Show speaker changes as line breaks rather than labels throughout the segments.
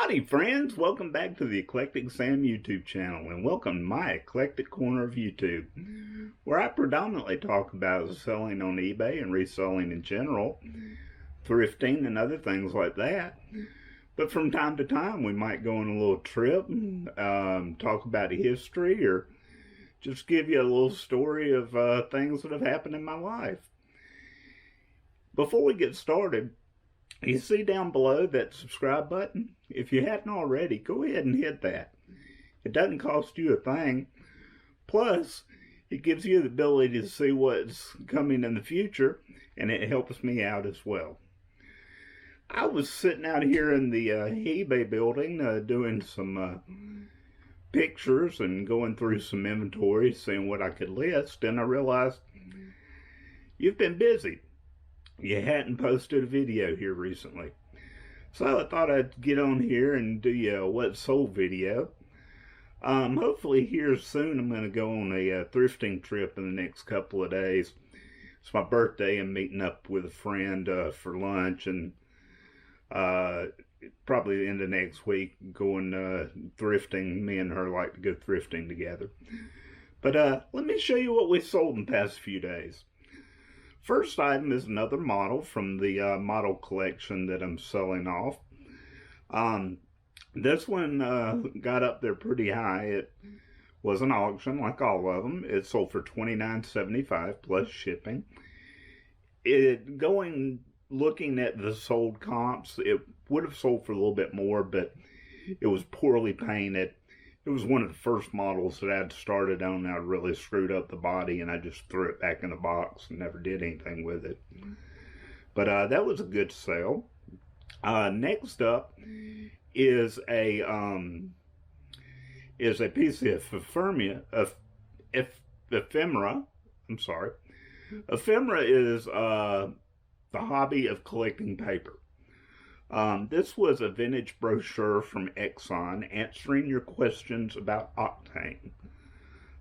Howdy friends, welcome back to the Eclectic Sam YouTube channel and welcome to my eclectic corner of YouTube, where I predominantly talk about selling on eBay and reselling in general, thrifting and other things like that. But from time to time we might go on a little trip, talk about history, or just give you a little story of things that have happened in my life. Before we get started, you see down below that subscribe button? If you hadn't already, go ahead and hit that. It doesn't cost you a thing. Plus, it gives you the ability to see what's coming in the future, and it helps me out as well. I was sitting out here in the eBay building doing some pictures and going through some inventory, seeing what I could list, and I realized you've been busy. You hadn't posted a video here recently. So I thought I'd get on here and do you a what sold video. Hopefully here soon I'm going to go on a thrifting trip in the next couple of days. It's my birthday. I'm meeting up with a friend for lunch, and probably the end of next week going thrifting. Me and her like to go thrifting together. But let me show you what we sold in the past few days. First item is another model from the model collection that I'm selling off. This one got up there pretty high. It was an auction like all of them. It sold for $29.75 plus shipping. Looking at the sold comps, it would have sold for a little bit more, but it was poorly painted. It was one of the first models that I'd started on. I really screwed up the body, and I just threw it back in the box and never did anything with it. But that was a good sale. Next up is a piece of ephemera. I'm sorry. Ephemera is the hobby of collecting paper. This was a vintage brochure from Exxon answering your questions about octane.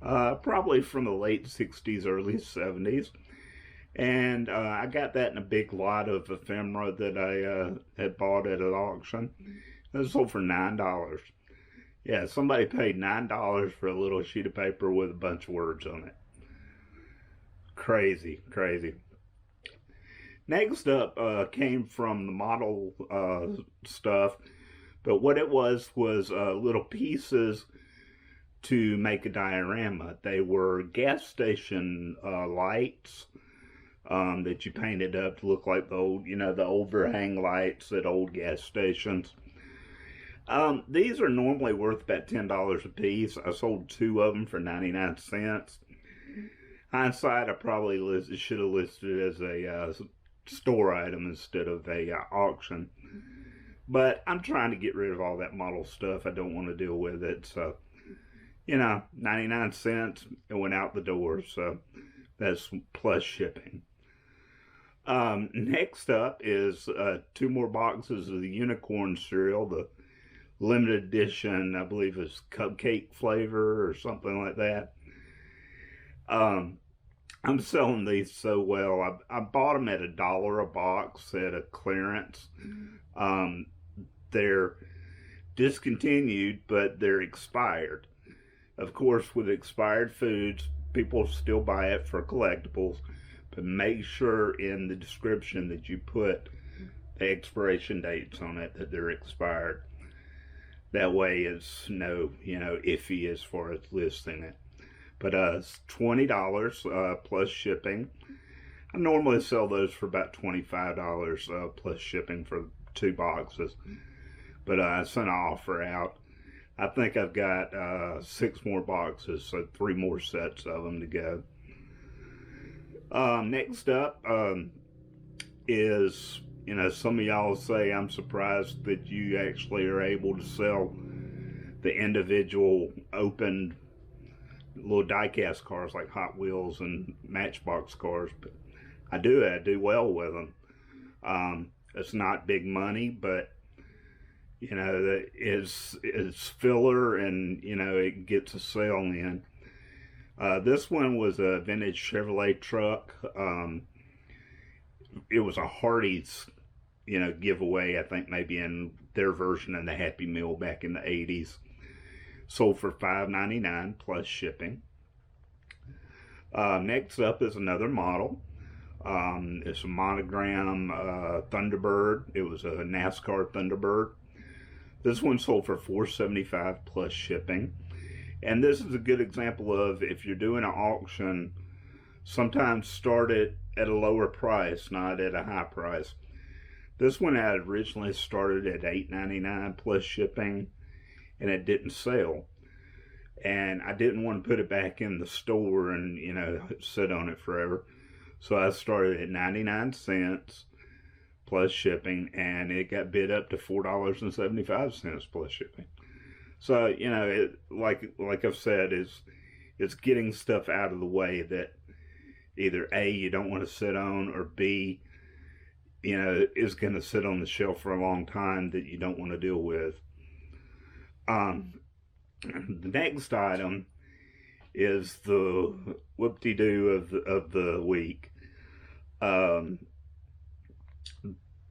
Probably from the late 60s, early 70s. And I got that in a big lot of ephemera that I had bought at an auction. It was sold for $9. Yeah, somebody paid $9 for a little sheet of paper with a bunch of words on it. Crazy, crazy. Next up came from the model stuff, but what it was little pieces to make a diorama. They were gas station lights that you painted up to look like the old, the overhang lights at old gas stations. These are normally worth about $10 a piece. I sold 2 of them for 99 cents. Hindsight, I probably should have listed it as a store item instead of a auction, but I'm trying to get rid of all that model stuff. I don't want to deal with it, so 99 cents, it went out the door, so that's plus shipping. Next up is 2 more boxes of the unicorn cereal, the limited edition. I believe it's cupcake flavor or something like that. I'm selling these so well. I bought them at $1 a box at a clearance. They're discontinued, but they're expired. Of course, with expired foods, people still buy it for collectibles, but make sure in the description that you put the expiration dates on it, that they're expired. That way it's no, iffy as far as listing it. But it's $20 plus shipping. I normally sell those for about $25 plus shipping for 2 boxes. But I sent an offer out. I think I've got 6 more boxes, so 3 more sets of them to go. Next up is, some of y'all say I'm surprised that you actually are able to sell the individual opened little die-cast cars like Hot Wheels and Matchbox cars, but I do well with them. It's not big money, but it's filler, and it gets a sale in. This one was a vintage Chevrolet truck. It was a Hardee's giveaway, I think maybe in their version of the Happy Meal back in the 80s. Sold for $5.99 plus shipping. Next up is another model. It's a monogram Thunderbird. It was a NASCAR Thunderbird. This one sold for $4.75 plus shipping. And this is a good example of, if you're doing an auction, sometimes start it at a lower price, not at a high price. This one had originally started at $8.99 plus shipping, and it didn't sell. And I didn't want to put it back in the store and, you know, sit on it forever. So I started at 99 cents plus shipping, and it got bid up to $4.75 plus shipping. So, you know, like I've said, it's getting stuff out of the way that either A, you don't want to sit on, or B, you know, is going to sit on the shelf for a long time that you don't want to deal with. The next item is the WhoopdeeDoo of the week.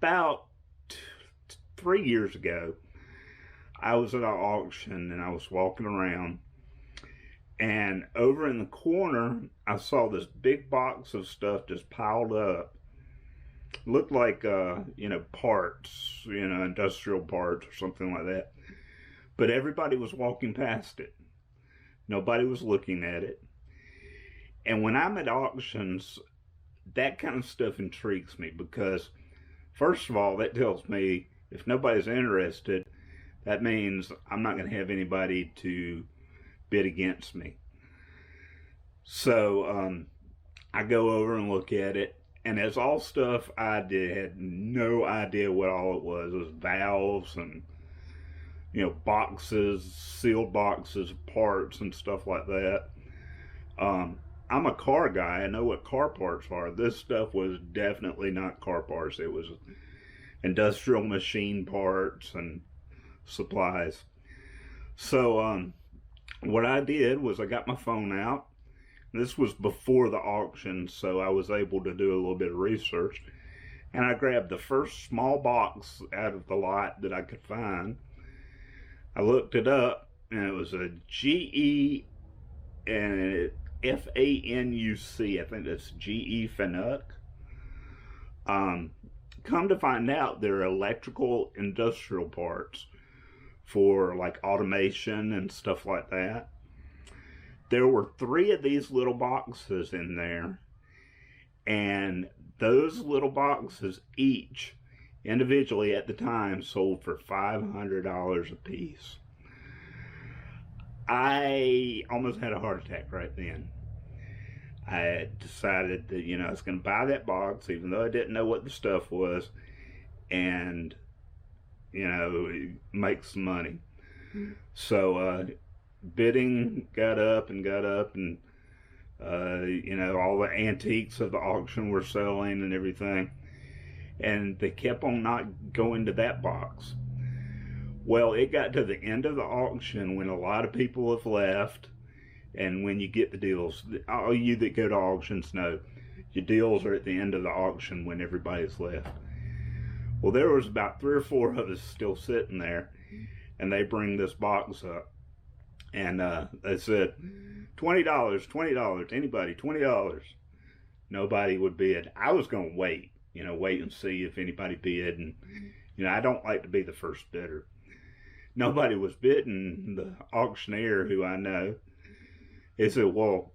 About 3 years ago, I was at an auction and I was walking around, and over in the corner I saw this big box of stuff just piled up. Looked like you know, parts, you know, industrial parts or something like that. But everybody was walking past it. Nobody was looking at it. And when I'm at auctions, that kind of stuff intrigues me, because first of all, that tells me if nobody's interested, that means I'm not going to have anybody to bid against me. So I go over and look at it, and it's all stuff I had no idea what all it was. It was valves and, you know, boxes, sealed boxes, parts and stuff like that. I'm a car guy. I know what car parts are. This stuff was definitely not car parts. It was industrial machine parts and supplies. So what I did was I got my phone out. This was before the auction, so I was able to do a little bit of research. And I grabbed the first small box out of the lot that I could find. I looked it up, and it was a GE and FANUC. I think that's GE Fanuc. Come to find out, they're electrical industrial parts for like automation and stuff like that. There were 3 of these little boxes in there, and those little boxes each individually at the time sold for $500 a piece. I almost had a heart attack right then. I decided that, you know, I was going to buy that box, even though I didn't know what the stuff was, and, you know, make some money. So bidding got up, and you know, all the antiques of the auction were selling and everything, and they kept on not going to that box. Well, it got to the end of the auction when a lot of people have left, and when you get the deals, all you that go to auctions know, your deals are at the end of the auction when everybody's left. Well, there was about 3 or 4 of us still sitting there, and they bring this box up, and they said, $20, $20, anybody, $20. Nobody would bid. I was going to wait and see if anybody bid, and, you know, I don't like to be the first bidder. Nobody was bidding. The auctioneer, who I know, he said, well,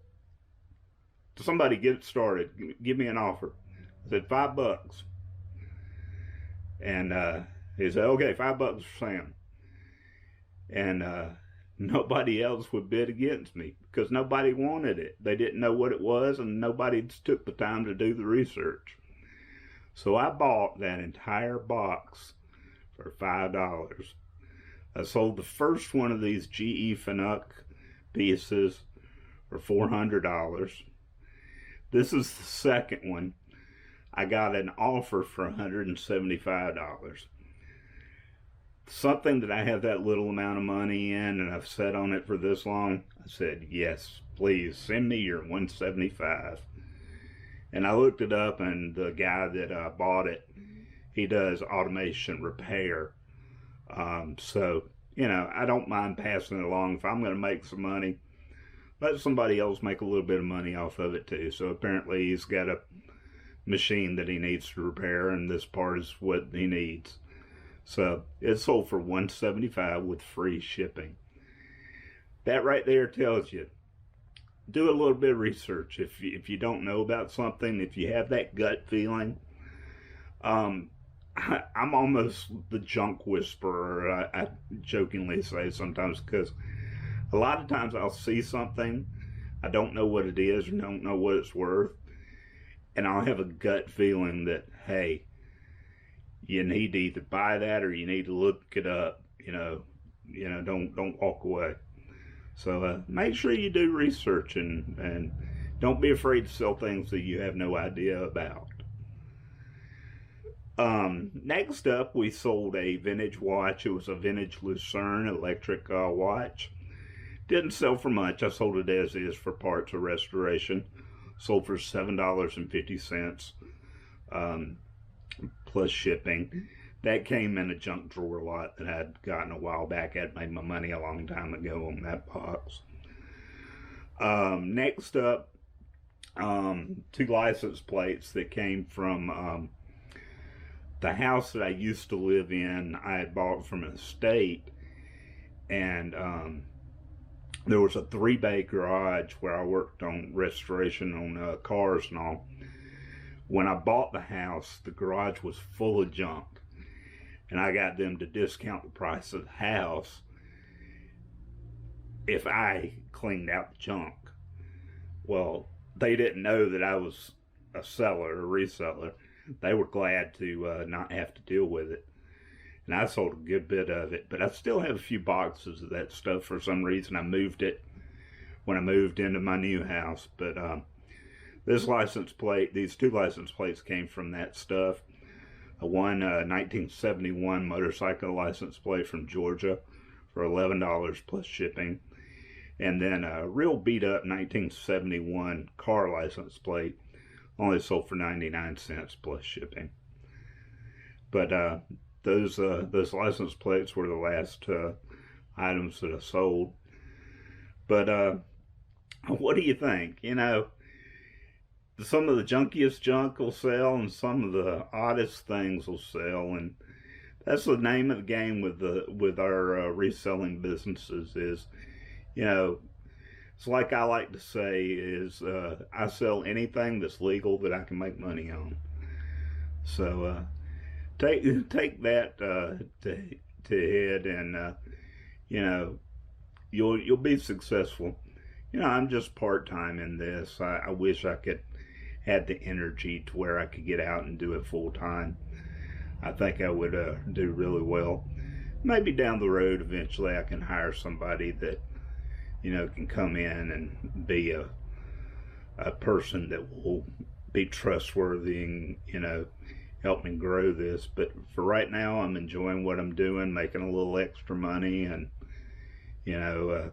somebody get it started. Give me an offer. I said, $5. And he said, okay, $5 for Sam. And nobody else would bid against me because nobody wanted it. They didn't know what it was, and nobody took the time to do the research. So I bought that entire box for $5. I sold the first one of these GE Fanuc pieces for $400. This is the second one. I got an offer for $175. Something that I have that little amount of money in, and I've sat on it for this long. I said, yes, please send me your $175. And I looked it up, and the guy that bought it, he does automation repair So, you know, I don't mind passing it along. If I'm going to make some money, let somebody else make a little bit of money off of it too. So apparently he's got a machine that he needs to repair, and this part is what he needs. So it sold for $175 with free shipping. That right there tells you, do a little bit of research. If you don't know about something, if you have that gut feeling, I'm almost the junk whisperer, I jokingly say sometimes, because a lot of times I'll see something, I don't know what it is or don't know what it's worth, and I'll have a gut feeling that, hey, you need to either buy that or you need to look it up. Don't walk away. So make sure you do research, and don't be afraid to sell things that you have no idea about. Next up, we sold a vintage watch. It was a vintage Lucerne electric watch. Didn't sell for much. I sold it as is for parts of restoration. Sold for $7.50 plus shipping. That came in a junk drawer lot that I'd gotten a while back. I'd made my money a long time ago on that box. Next up, 2 license plates that came from the house that I used to live in. I had bought from an estate, and there was a 3-bay garage where I worked on restoration on cars and all. When I bought the house, the garage was full of junk, and I got them to discount the price of the house if I cleaned out the junk. Well, they didn't know that I was a seller or reseller. They were glad to not have to deal with it. And I sold a good bit of it, but I still have a few boxes of that stuff. For some reason, I moved it when I moved into my new house. But this license plate, these 2 license plates came from that stuff. One 1971 motorcycle license plate from Georgia for $11 plus shipping. And then a real beat up 1971 car license plate, only sold for 99 cents plus shipping. But those license plates were the last items that I sold. But what do you think? You know, some of the junkiest junk will sell, and some of the oddest things will sell, and that's the name of the game with our reselling businesses. Is, you know, it's like I like to say is I sell anything that's legal that I can make money on. So take that to head, and you know, you'll be successful. You know, I'm just part-time in this. I wish I could had the energy to where I could get out and do it full-time. I think I would do really well. Maybe down the road eventually I can hire somebody that, you know, can come in and be a person that will be trustworthy and, you know, help me grow this. But for right now, I'm enjoying what I'm doing, making a little extra money, and, you know,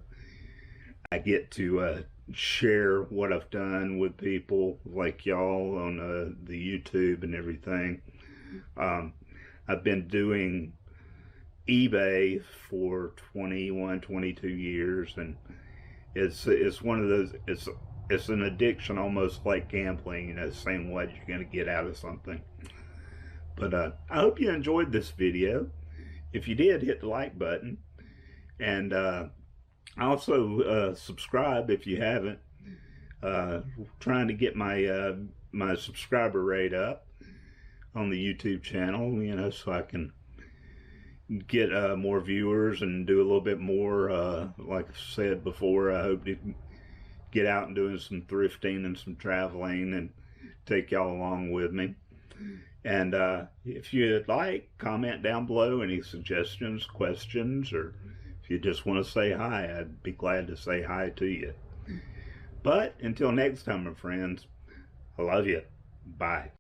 I get to share what I've done with people like y'all on the YouTube and everything. I've been doing eBay for 21, 22 years, and it's one of those, it's an addiction, almost like gambling, you know, the same way you're going to get out of something. But I hope you enjoyed this video. If you did, hit the like button, and also subscribe if you haven't. Trying to get my my subscriber rate up on the YouTube channel, you know, so I can get more viewers and do a little bit more. Like I said before, I hope to get out and doing some thrifting and some traveling and take y'all along with me. And if you'd like, comment down below any suggestions, questions, or if you just want to say hi, I'd be glad to say hi to you. But until next time, my friends, I love you. Bye.